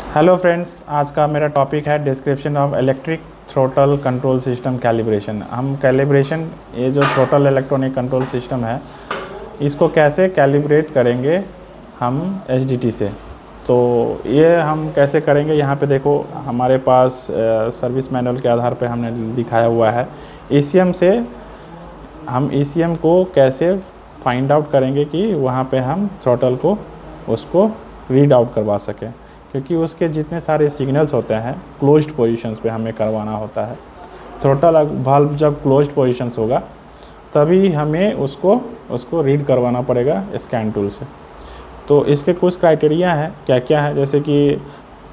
Hello friends, आज का मेरा टॉपिक है description of electric throttle control system calibration. हम कैलिब्रेशन, ये जो थ्रोटल इलेक्ट्रॉनिक कंट्रोल सिस्टम है, इसको कैसे कैलिब्रेट करेंगे हम एचडीटी से। तो ये हम कैसे करेंगे, यहाँ पे देखो हमारे पास सर्विस मैनुअल के आधार पे हमने दिखाया हुआ है। ईसीएम से हम ईसीएम को कैसे फाइंड आउट करेंगे कि वहाँ पे हम थ्रोटल को उसको रीड आउट करवा सकें, क्योंकि उसके जितने सारे सिग्नल्स होते हैं क्लोज्ड पोजीशंस पे हमें करवाना होता है। थ्रोटल वाल्व जब क्लोज्ड पोजीशंस होगा तभी हमें उसको रीड करवाना पड़ेगा स्कैन टूल से। तो इसके कुछ क्राइटेरिया हैं, क्या क्या है, जैसे कि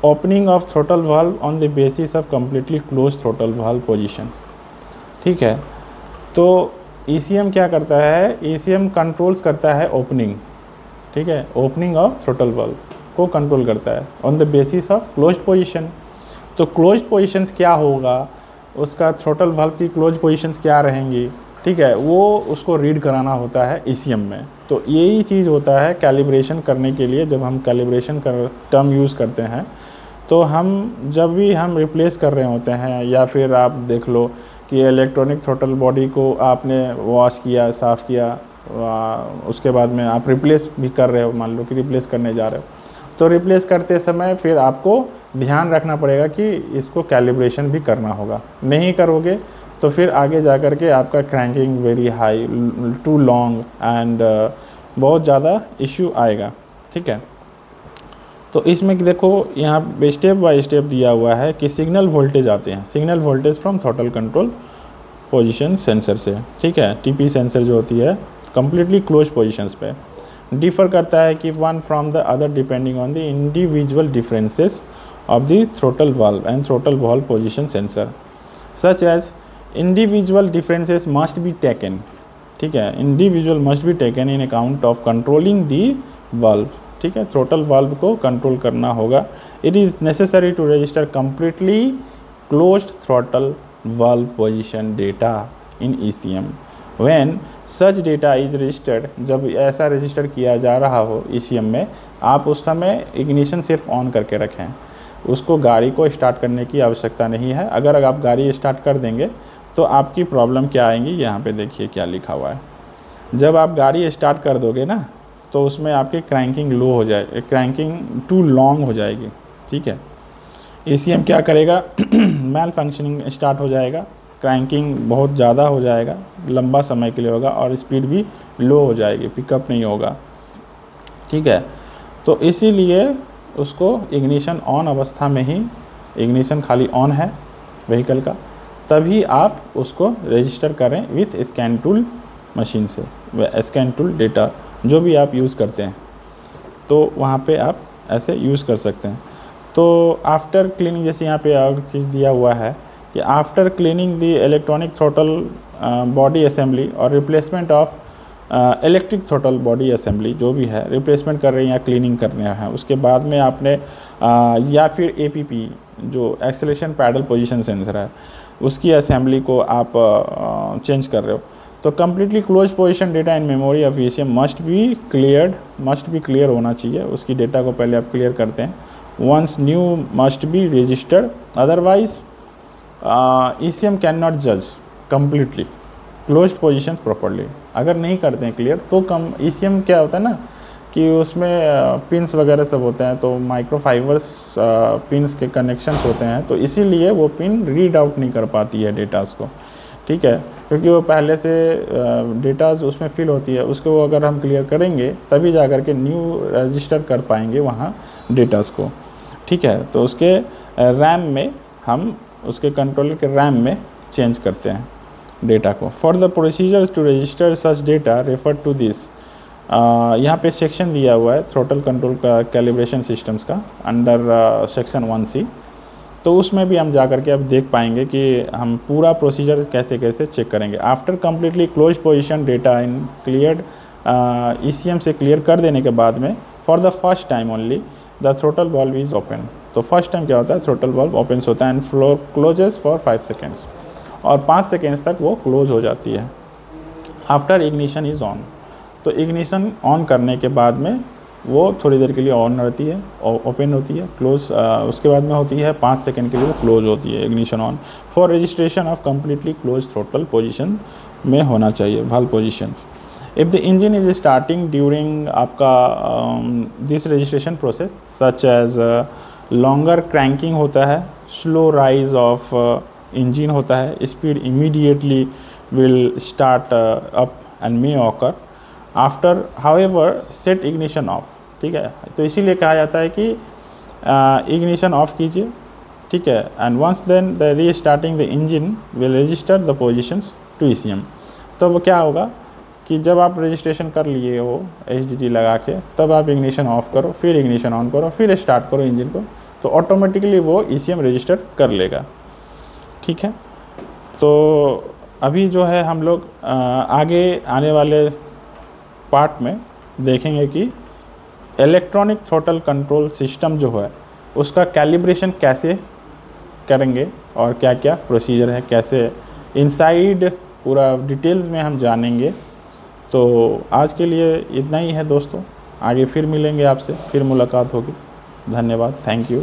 opening of throttle valve on the basis of completely close throttle valve positions. ठीक है, तो ईसीएम क्या करता है, ईसीएम कंट्रोल्स करता है ओपनिंग। ठीक है, ओपनिंग ऑफ थ्रोटल वाल्व को कंट्रोल करता है on the basis of closed position. तो क्लोज्ड पोजीशंस क्या होगा, उसका थ्रोटल वाल्व की क्लोज्ड पोजीशंस क्या रहेंगी, ठीक है, वो उसको रीड कराना होता है ईसीएम में। तो यही चीज़ होता है कैलिब्रेशन करने के लिए। जब हम कैलिब्रेशन कर टर्म यूज़ करते हैं तो हम जब भी हम रिप्लेस कर रहे होते हैं, या फिर आप देख लो कि इलेक्ट्रॉनिक थ्रोटल बॉडी को आपने वॉश किया, साफ़ किया, उसके बाद में आप रिप्लेस भी कर रहे हो, मान लो कि रिप्लेस करने जा रहे हो, तो रिप्लेस करते समय फिर आपको ध्यान रखना पड़ेगा कि इसको कैलिब्रेशन भी करना होगा। नहीं करोगे तो फिर आगे जा कर के आपका cranking very high, too long and बहुत ज़्यादा इश्यू आएगा। ठीक है, तो इसमें देखो यहाँ पे स्टेप बाय स्टेप दिया हुआ है कि सिग्नल वोल्टेज आते हैं, signal voltage from throttle control position sensor से। ठीक है, टीपी सेंसर जो होती है कम्प्लीटली क्लोज पोजीशंस पे डिफ़र करता है कि one from the other depending on the individual differences of the throttle valve and throttle valve position sensor, such as individual differences must be taken. ठीक है, individual must be taken in account of controlling the valve. ठीक है, throttle valve को control करना होगा। It is necessary to register completely closed throttle valve position data in ECM when such data is registered. जब ऐसा register किया जा रहा हो ईसीएम में, आप उस समय इग्निशन सिर्फ ऑन करके रखें, उसको गाड़ी को स्टार्ट करने की आवश्यकता नहीं है। अगर आप गाड़ी स्टार्ट कर देंगे तो आपकी प्रॉब्लम क्या आएंगी, यहाँ पे देखिए क्या लिखा हुआ है। जब आप गाड़ी स्टार्ट कर दोगे ना तो उसमें आपकी क्रैंकिंग लो हो जाए, क्रैंकिंग टू लॉन्ग हो जाएगी। ठीक है, ईसीएम क्या करेगा मैल फंक्शनिंग स्टार्ट हो जाएगा, क्रैंकिंग बहुत ज़्यादा हो जाएगा, लंबा समय के लिए होगा और स्पीड भी लो हो जाएगी, पिकअप नहीं होगा। ठीक है, तो इसीलिए उसको इग्निशन ऑन अवस्था में ही, इग्निशन खाली ऑन है व्हीकल का, तभी आप उसको रजिस्टर करें विथ स्कैन टूल मशीन से, स्कैन टूल डेटा जो भी आप यूज़ करते हैं, तो वहाँ पे आप ऐसे यूज़ कर सकते हैं। तो आफ्टर क्लीनिंग, जैसे यहाँ पे और चीज़ दिया हुआ है कि after cleaning the electronic throttle body assembly और replacement of electric throttle body assembly, जो भी है रिप्लेसमेंट कर रहे हैं या क्लीनिंग कर रहे हैं, उसके बाद में आपने या फिर एपीपी जो एक्सेलरेशन पैडल पोजीशन सेंसर है उसकी असेंबली को आप चेंज कर रहे हो, तो completely close position data in memory of ECM must be clear होना चाहिए। उसकी डेटा को पहले आप क्लियर करते हैं। Once new must be registered, otherwise ECM can not जज कम्प्लीटली क्लोज्ड पोजीशन प्रॉपर्ली। अगर नहीं करते हैं क्लियर तो कम ईसीएम क्या होता है ना कि उसमें पिन्स वगैरह सब होते हैं, तो माइक्रोफाइबर्स पिन्स के कनेक्शंस होते हैं, तो इसीलिए वो पिन रीड आउट नहीं कर पाती है डेटास को। ठीक है, क्योंकि वो पहले से डेटाज उसमें फिल होती है, उसको अगर हम क्लियर करेंगे तभी जा कर के न्यू रजिस्टर कर पाएंगे वहाँ डेटास को। ठीक है, तो उसके रैम में हम उसके कंट्रोलर के रैम में चेंज करते हैं डेटा को। For the procedure to register such data refer to this, यहाँ पे सेक्शन दिया हुआ है थ्रोटल कंट्रोल का कैलिब्रेशन सिस्टम्स का अंडर सेक्शन 1C। तो उसमें भी हम जा कर के अब देख पाएंगे कि हम पूरा प्रोसीजर कैसे कैसे चेक करेंगे। After completely close position data in cleared, ECM से क्लियर कर देने के बाद में for the first time only the throttle valve is open. तो फर्स्ट टाइम क्या होता है, थ्रोटल वाल्व ओपन होता है and flow closes for 5 seconds, और 5 सेकेंड्स तक वो क्लोज हो जाती है। आफ्टर इग्निशन इज़ ऑन, तो इग्निशन ऑन करने के बाद में वो थोड़ी देर के लिए ऑन रहती है, ओपन होती है, क्लोज उसके बाद में होती है 5 सेकंड के लिए वो क्लोज होती है, ignition on. For registration of completely close throttle position में होना चाहिए, valve positions. If the engine is starting during आपका this registration process such as longer cranking होता है, स्लो राइज ऑफ इंजन होता है, speed immediately will start up and may occur after however set ignition off. ठीक है, तो इसीलिए कहा जाता है कि इग्निशन ऑफ कीजिए। ठीक है, and once then the restarting the engine will register the positions to ECM। तो वो क्या होगा कि जब आप रजिस्ट्रेशन कर लिए हो HDD लगा के, तब आप इग्निशन ऑफ करो, फिर इग्निशन ऑन करो, फिर स्टार्ट करो इंजन को, तो ऑटोमेटिकली वो ECM रजिस्टर कर लेगा। ठीक है, तो अभी जो है हम लोग आगे आने वाले पार्ट में देखेंगे कि इलेक्ट्रॉनिक थ्रोटल कंट्रोल सिस्टम जो है उसका कैलिब्रेशन कैसे करेंगे और क्या क्या प्रोसीजर है, कैसे इनसाइड पूरा डिटेल्स में हम जानेंगे। तो आज के लिए इतना ही है दोस्तों, आगे फिर मिलेंगे आपसे, फिर मुलाकात होगी। धन्यवाद, थैंक यू।